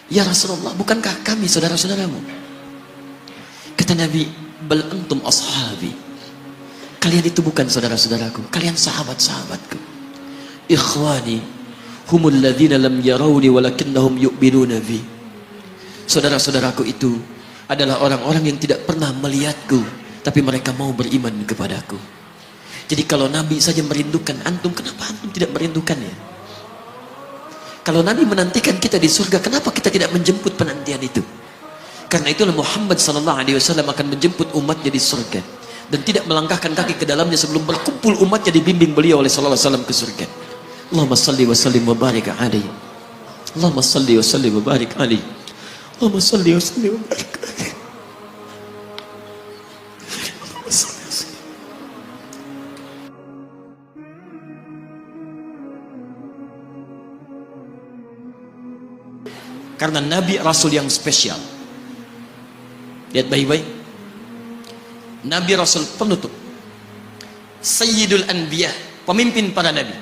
Ya Rasulullah, bukankah kami saudara-saudaramu? Kata Nabi, bal antum ashabi. Kalian itu bukan saudara-saudaraku, kalian sahabat-sahabatku. Ikhwani humul ladzina lam yarawni walakinnahum yu'minuna bi. Saudara-saudaraku itu adalah orang-orang yang tidak pernah melihatku, tapi mereka mau beriman kepadaku. Jadi kalau Nabi saja merindukan antum, kenapa antum tidak merindukannya? Kalau Nabi menantikan kita di surga, kenapa kita tidak menjemput penantian itu? Karena itulah Muhammad SAW akan menjemput umatnya di surga dan tidak melangkahkan kaki ke dalamnya sebelum berkumpul umatnya dibimbing beliau oleh SAW ke surga. Allahumma salli wa sallim wa barik alaihi. Allahumma salli wa sallim wa barik alaihi. Allahumma salli wa sallim wa barik alaihi. Karena Nabi Rasul yang spesial. Lihat baik-baik. Nabi Rasul penutup, Sayyidul Anbiya, pemimpin para Nabi.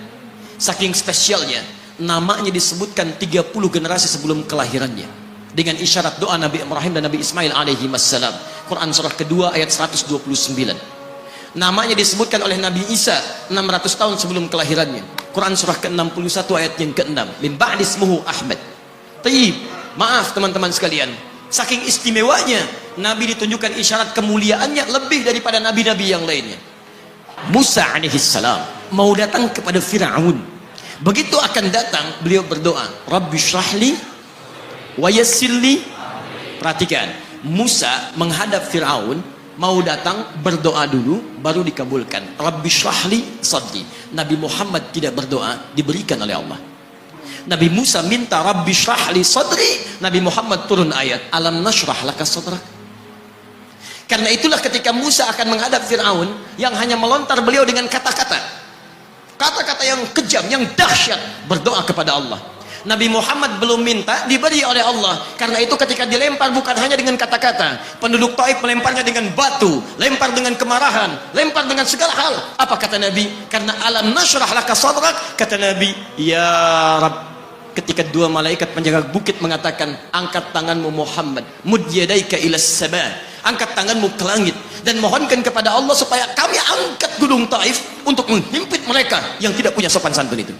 Saking spesialnya, namanya disebutkan 30 generasi sebelum kelahirannya, dengan isyarat doa Nabi Ibrahim dan Nabi Ismail alaihi wassalam. Quran surah kedua ayat 129. Namanya disebutkan oleh Nabi Isa 600 tahun sebelum kelahirannya. Quran surah ke-61 ayat yang ke-6. Min ba'di ismuhu Ahmad. Tayyib, maaf teman-teman sekalian, saking istimewanya Nabi ditunjukkan isyarat kemuliaannya lebih daripada nabi-nabi yang lainnya. Musa alaihissalam mau datang kepada Fir'aun. Begitu akan datang, beliau berdoa, Rabbi syrahli wa yassirli. Perhatikan, Musa menghadap Fir'aun, mau datang berdoa dulu baru dikabulkan. Rabbi syrahli sadri. Nabi Muhammad tidak berdoa, diberikan oleh Allah. Nabi Musa minta Rabbi syrahli sadri, Nabi Muhammad turun ayat alam nashrah laka sadrak. Karena itulah ketika Musa akan menghadap Fir'aun, yang hanya melontar beliau dengan kata-kata yang kejam, yang dahsyat, berdoa kepada Allah. Nabi Muhammad belum minta, diberi oleh Allah. Karena itu ketika dilempar bukan hanya dengan kata-kata, penduduk Taif melemparnya dengan batu, lempar dengan kemarahan, lempar dengan segala hal. Apa kata Nabi? Karena alam nashrah laka sadrak, kata Nabi, ya Rabb. Ketika dua malaikat penjaga bukit mengatakan, angkat tanganmu Muhammad, mud yadaika ila sama, angkat tanganmu ke langit dan mohonkan kepada Allah supaya kami angkat gunung Taif untuk menghimpit mereka yang tidak punya sopan santun itu.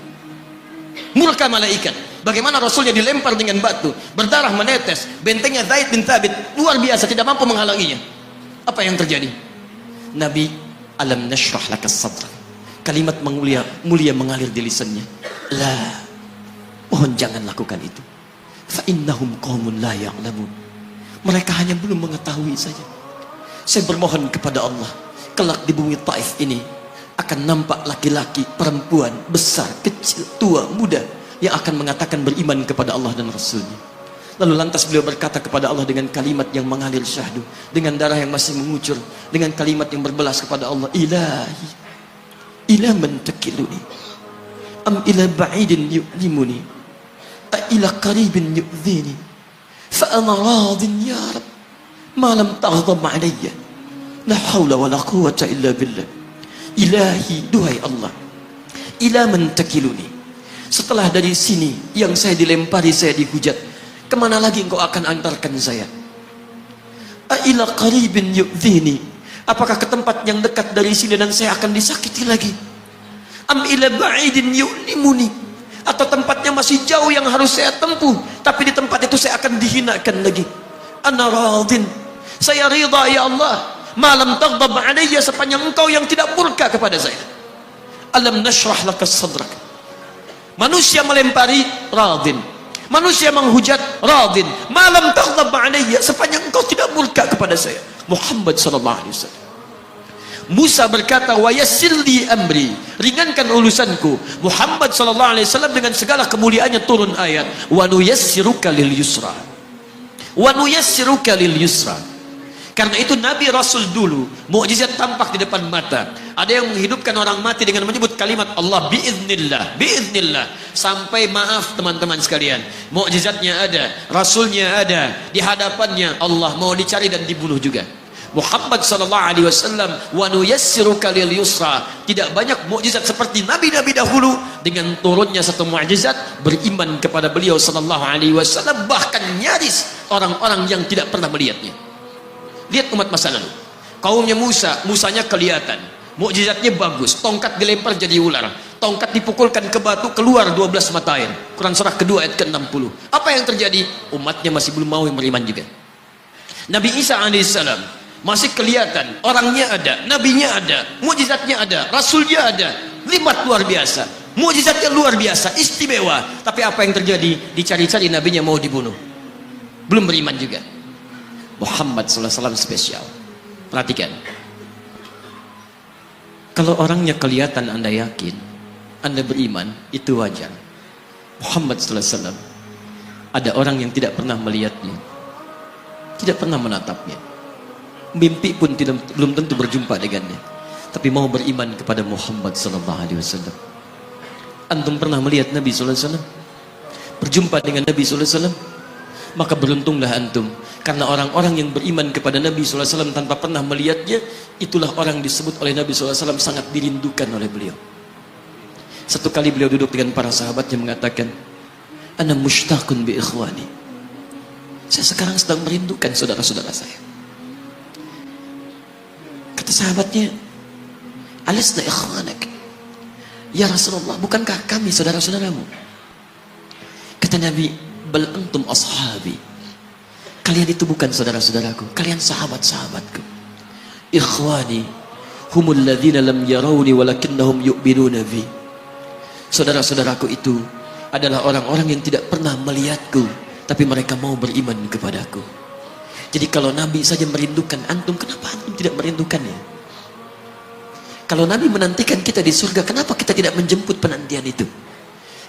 Murka malaikat. Bagaimana Rasulnya dilempar dengan batu, berdarah menetes, bentengnya Zaid bin Thabit luar biasa, tidak mampu menghalanginya. Apa yang terjadi? Nabi, alam nashrah laka sadrak. Kalimat mulia mengalir di lisannya. La, mohon jangan lakukan itu. Fa innahum qaumun la ya'lamun. Mereka hanya belum mengetahui saja. Saya bermohon kepada Allah, kelak di bumi Taif ini akan nampak laki-laki, perempuan, besar, kecil, tua, muda, yang akan mengatakan beriman kepada Allah dan Rasulnya. Lalu lantas beliau berkata kepada Allah dengan kalimat yang mengalir syahdu, dengan darah yang masih mengucur, dengan kalimat yang berbelas kepada Allah, Ilahi, ila man takiluni, am ila ba'idin yu'limuni, a ila qaribin yu'zini, fa ana radin ya Rab, ma lam taghdab alayya, la hawla wa la quwwata illa billah. Ilahi, duhai Allah, ila man takiluni, setelah dari sini yang saya dilempari, saya dihujat, kemana lagi engkau akan antarkan saya? A ila qaribin yu'zini, apakah ke tempat yang dekat dari sini dan saya akan disakiti lagi? Am ila ba'idin yu'limuni, atau tempatnya masih jauh yang harus saya tempuh, tapi di tempat itu saya akan dihinakan lagi. Ana radin, saya ridha ya Allah, malam taghdab alayya, sepanjang engkau yang tidak murka kepada saya. Alam nashrah laka sadrak. Manusia melempari, radin. Manusia menghujat, radin. Malam taghdab alayya, sepanjang engkau tidak murka kepada saya. Muhammad sallallahu alaihi wasallam. Musa berkata, wa yassirli amri, ringankan urusanku. Muhammad sallallahu alaihi wasallam dengan segala kemuliaannya turun ayat, wa nuyassiruka lil yusra. Wa nuyassiruka lil yusra. Karena itu Nabi Rasul dulu mukjizat tampak di depan mata. Ada yang menghidupkan orang mati dengan menyebut kalimat Allah biiznillah, biiznillah. Sampai maaf teman-teman sekalian, mukjizatnya ada, Rasulnya ada, di hadapannya Allah mau dicari dan dibunuh juga. Muhammad sallallahu alaihi wasallam, wa nuyassiruka lil yusra. Tidak banyak mukjizat seperti nabi-nabi dahulu. Dengan turunnya satu mukjizat, beriman kepada beliau sallallahu alaihi wasallam, bahkan nyaris orang-orang yang tidak pernah melihatnya. Lihat umat masa lalu. Kaumnya Musa, Musanya kelihatan, mukjizatnya bagus, tongkat dilempar jadi ular, tongkat dipukulkan ke batu, keluar 12 mata air. Quran surah kedua ayat ke-60. Apa yang terjadi? Umatnya masih belum mau beriman juga. Nabi Isa alaihissalam masih kelihatan, orangnya ada, nabinya ada, mukjizatnya ada, rasulnya ada, limat luar biasa, mukjizatnya luar biasa, istimewa. Tapi apa yang terjadi? Dicari-cari nabinya mau dibunuh, belum beriman juga. Muhammad sallallahu alaihi wasallam spesial. Perhatikan, kalau orangnya kelihatan Anda yakin, Anda beriman, itu wajar. Muhammad sallallahu alaihi wasallam, ada orang yang tidak pernah melihatnya, tidak pernah menatapnya, mimpi pun belum tentu berjumpa dengannya, tapi mau beriman kepada Muhammad sallallahu alaihi wasallam. Antum pernah melihat Nabi sallallahu alaihi wasallam? Berjumpa dengan Nabi sallallahu alaihi wasallam? Maka beruntunglah antum, karena orang-orang yang beriman kepada Nabi sallallahu alaihi wasallam tanpa pernah melihatnya, itulah orang disebut oleh Nabi sallallahu alaihi wasallam sangat dirindukan oleh beliau. Satu kali beliau duduk dengan para sahabatnya mengatakan, "Ana mushtaqun bi ikhwani." Saya sekarang sedang merindukan saudara-saudara saya. Kata sahabatnya, "Alasna ikhwanak?" "Ya Rasulullah, bukankah kami saudara-saudaramu?" Kata Nabi, "Bal antum ashabi." Kalian itu bukan saudara-saudaraku, kalian sahabat-sahabatku. "Ikhwani humul ladzina lam yarawni walakinnahum yu'minuna bi." Saudara-saudaraku itu adalah orang-orang yang tidak pernah melihatku, tapi mereka mau beriman kepadaku. Jadi kalau Nabi saja merindukan antum, kenapa antum tidak merindukannya? Kalau Nabi menantikan kita di surga, kenapa kita tidak menjemput penantian itu?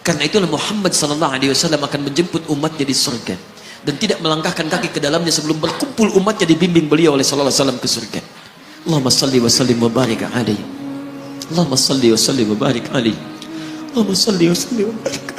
Karena itulah Muhammad sallallahu alaihi wasallam akan menjemput umatnya di surga dan tidak melangkahkan kaki ke dalamnya sebelum berkumpul umatnya dibimbing beliau oleh sallallahu alaihi wasallam ke surga. Allahumma salli wa sallim wa barik alaihi. Allahumma salli wa sallim wa barik alaihi. Allahumma salli wa sallim wa barik